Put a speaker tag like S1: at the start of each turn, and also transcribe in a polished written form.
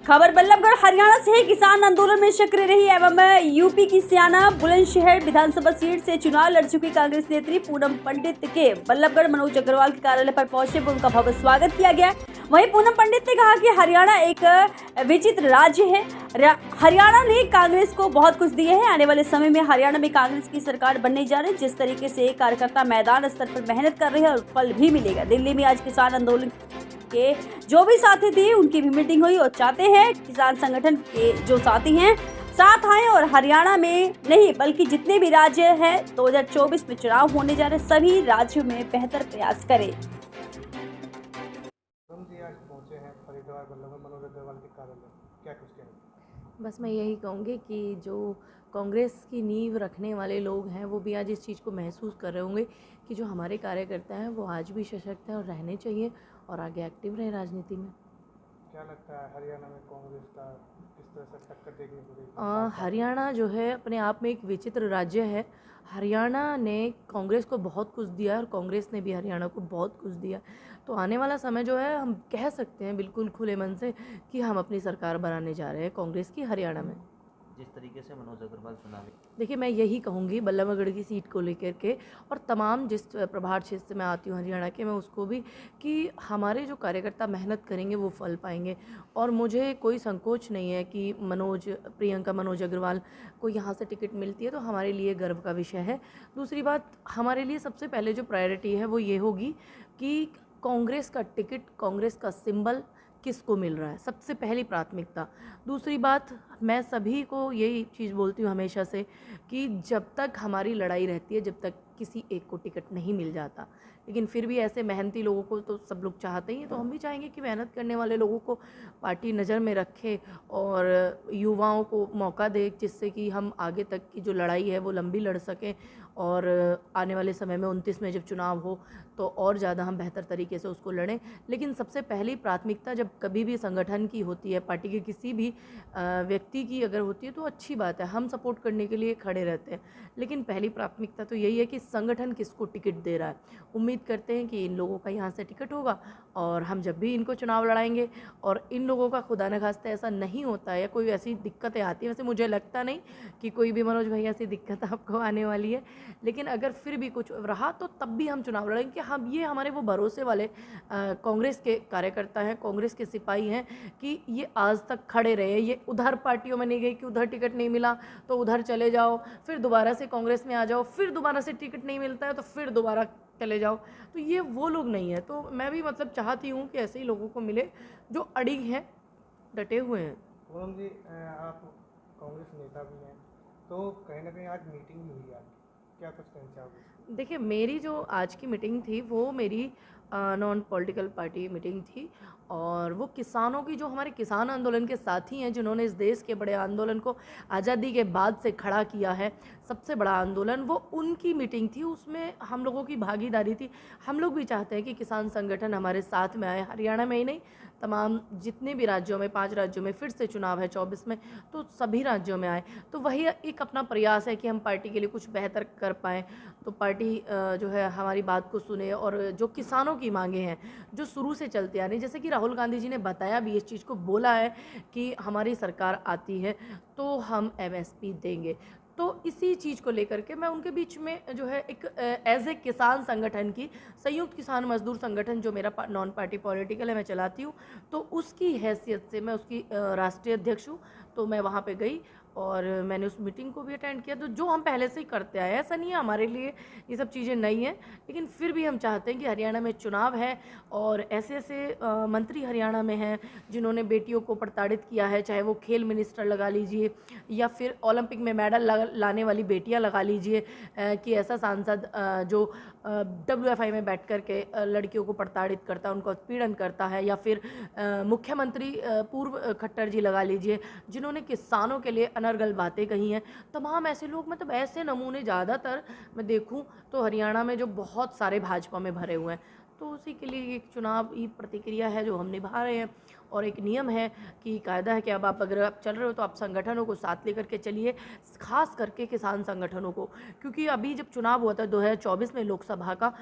S1: खबर बल्लभगढ़ हरियाणा से किसान आंदोलन में सक्रिय रही एवं यूपी की सियाना बुलंदशहर विधानसभा सीट से चुनाव लड़ चुकी कांग्रेस नेत्री पूनम पंडित के बल्लभगढ़ मनोज अग्रवाल के कार्यालय पर पहुंचने पर उनका भव्य स्वागत किया गया। वहीं पूनम पंडित ने कहा कि हरियाणा एक विचित्र राज्य है। हरियाणा ने कांग्रेस को बहुत कुछ दिए हैं। आने वाले समय में हरियाणा में कांग्रेस की सरकार बनने जा रही है। जिस तरीके से कार्यकर्ता मैदान स्तर पर मेहनत कर रहे हैं और फल भी मिलेगा। दिल्ली में आज किसान आंदोलन के जो भी साथी थे उनकी भी मीटिंग हुई और चाहते हैं किसान संगठन के जो साथी हैं साथ आए और हरियाणा में नहीं बल्कि जितने भी राज्य हैं 2024 में चुनाव होने जा रहे सभी राज्यों में बेहतर प्रयास करें।
S2: आज पहुंचे हैं फरीदाबाद बल्लभगढ़ मनोज अग्रवाल के कार्यालय, क्या कुछ कहेंगे?
S3: बस मैं यही कहूँगी कि जो कांग्रेस की नींव रखने वाले लोग हैं वो भी आज इस चीज़ को महसूस कर रहे होंगे कि जो हमारे कार्यकर्ता हैं वो आज भी सशक्त हैं और रहने चाहिए और आगे एक्टिव रहे राजनीति में।
S2: क्या लगता है हरियाणा में कांग्रेस का किस तरह से टक्कर देखने को मिलेगी?
S3: हरियाणा जो है अपने आप में एक विचित्र राज्य है। हरियाणा ने कांग्रेस को बहुत कुछ दिया और कांग्रेस ने भी हरियाणा को बहुत कुछ दिया। तो आने वाला समय जो है हम कह सकते हैं बिल्कुल खुले मन से कि हम अपनी सरकार बनाने जा रहे हैं कांग्रेस की हरियाणा में।
S4: जिस तरीके से मनोज अग्रवाल चुनाव,
S3: देखिए मैं यही कहूँगी बल्लभगढ़ की सीट को लेकर के और तमाम जिस प्रभार क्षेत्र से मैं आती हूँ हरियाणा के, मैं उसको भी कि हमारे जो कार्यकर्ता मेहनत करेंगे वो फल पाएंगे। और मुझे कोई संकोच नहीं है कि प्रियंका मनोज अग्रवाल को यहाँ से टिकट मिलती है तो हमारे लिए गर्व का विषय है। दूसरी बात, हमारे लिए सबसे पहले जो प्रायोरिटी है वो ये होगी कि कांग्रेस का टिकट, कांग्रेस का सिंबल किसको मिल रहा है, सबसे पहली प्राथमिकता। दूसरी बात, मैं सभी को यही चीज़ बोलती हूँ हमेशा से कि जब तक हमारी लड़ाई रहती है, जब तक किसी एक को टिकट नहीं मिल जाता, लेकिन फिर भी ऐसे मेहनती लोगों को तो सब लोग चाहते ही हैं। तो हम भी चाहेंगे कि मेहनत करने वाले लोगों को पार्टी नज़र में रखे और युवाओं को मौका दे, जिससे कि हम आगे तक की जो लड़ाई है वो लंबी लड़ सकें और आने वाले समय में 29 में जब चुनाव हो तो और ज़्यादा हम बेहतर तरीके से उसको लड़ें। लेकिन सबसे पहली प्राथमिकता जब कभी भी संगठन की होती है, पार्टी के किसी भी व्यक्ति की अगर होती है तो अच्छी बात है, हम सपोर्ट करने के लिए खड़े रहते हैं। लेकिन पहली प्राथमिकता तो यही है कि संगठन किसको टिकट दे रहा है। उम्मीद करते हैं कि इन लोगों का यहाँ से टिकट होगा और हम जब भी इनको चुनाव लड़ाएंगे और इन लोगों का खुदा न खास्ता ऐसा नहीं होता है या कोई ऐसी दिक्कतें आती हैं, वैसे मुझे लगता नहीं कि कोई भी मनोज भैया ऐसी दिक्कत आपको आने वाली है, लेकिन अगर फिर भी कुछ रहा तो तब भी हम चुनाव लड़ेंगे कि हम ये हमारे वो भरोसे वाले कांग्रेस के कार्यकर्ता हैं, कांग्रेस के सिपाही हैं कि ये आज तक खड़े रहे। ये उधर पार्टियों में नहीं गए कि उधर टिकट नहीं मिला तो उधर चले जाओ, फिर दोबारा से कांग्रेस में आ जाओ, फिर दोबारा से टिकट नहीं मिलता है तो फिर दोबारा चले जाओ। तो ये वो लोग नहीं है। तो मैं भी मतलब चाहती हूँ कि ऐसे ही लोगों को मिले जो अड़िग हैं, डटे हुए हैं।
S2: पूनम जी, आप कांग्रेस नेता भी हैं, तो कहीं ना कहीं आज मीटिंग भी हुई है, क्या कुछ कहना चाहोगे?
S3: देखिए मेरी जो आज की मीटिंग थी वो मेरी नॉन पॉलिटिकल पार्टी मीटिंग थी और वो किसानों की, जो हमारे किसान आंदोलन के साथी हैं जिन्होंने इस देश के बड़े आंदोलन को आज़ादी के बाद से खड़ा किया है, सबसे बड़ा आंदोलन, वो उनकी मीटिंग थी। उसमें हम लोगों की भागीदारी थी। हम लोग भी चाहते हैं कि किसान संगठन हमारे साथ में आए, हरियाणा में ही नहीं, तमाम जितने भी राज्यों में, 5 राज्यों में फिर से चुनाव है 24 में, तो सभी राज्यों में आए। तो वही एक अपना प्रयास है कि हम पार्टी के लिए कुछ बेहतर कर पाएँ। तो पार्टी जो है हमारी बात को सुने और जो किसानों की मांगे हैं जो शुरू से चलती आ रही, जैसे कि राहुल गांधी जी ने बताया भी, इस चीज़ को बोला है कि हमारी सरकार आती है तो हम MSP देंगे। तो इसी चीज़ को लेकर के मैं उनके बीच में जो है एक एज ए किसान संगठन की, संयुक्त किसान मजदूर संगठन जो मेरा नॉन पार्टी पॉलिटिकल है मैं चलाती हूँ, तो उसकी हैसियत से मैं उसकी राष्ट्रीय अध्यक्ष हूँ। तो मैं वहाँ पे गई और मैंने उस मीटिंग को भी अटेंड किया। तो जो हम पहले से ही करते आए हैं, ऐसा नहीं है हमारे लिए ये सब चीज़ें नई हैं, लेकिन फिर भी हम चाहते हैं कि हरियाणा में चुनाव है और ऐसे ऐसे मंत्री हरियाणा में हैं जिन्होंने बेटियों को प्रताड़ित किया है, चाहे वो खेल मिनिस्टर लगा लीजिए या फिर ओलंपिक में मेडल लाने वाली बेटियां लगा लीजिए, कि ऐसा सांसद जो WFI में बैठ कर के लड़कियों को प्रताड़ित करता है, उनको उत्पीड़न करता है, या फिर मुख्यमंत्री पूर्व खट्टर जी लगा लीजिए जिन्होंने किसानों के लिए अनर्गल बातें कही हैं। तमाम ऐसे लोग, मतलब ऐसे नमूने ज़्यादातर मैं देखूं तो हरियाणा में जो बहुत सारे भाजपा में भरे हुए हैं। तो उसी के लिए एक चुनावी प्रतिक्रिया है जो हम निभा रहे हैं और एक नियम है कि कायदा है कि अब आप अगर आप चल रहे हो तो आप संगठनों को साथ लेकर के चलिए, खास करके किसान संगठनों को, क्योंकि अभी जब चुनाव हुआ था 2024 में लोकसभा का,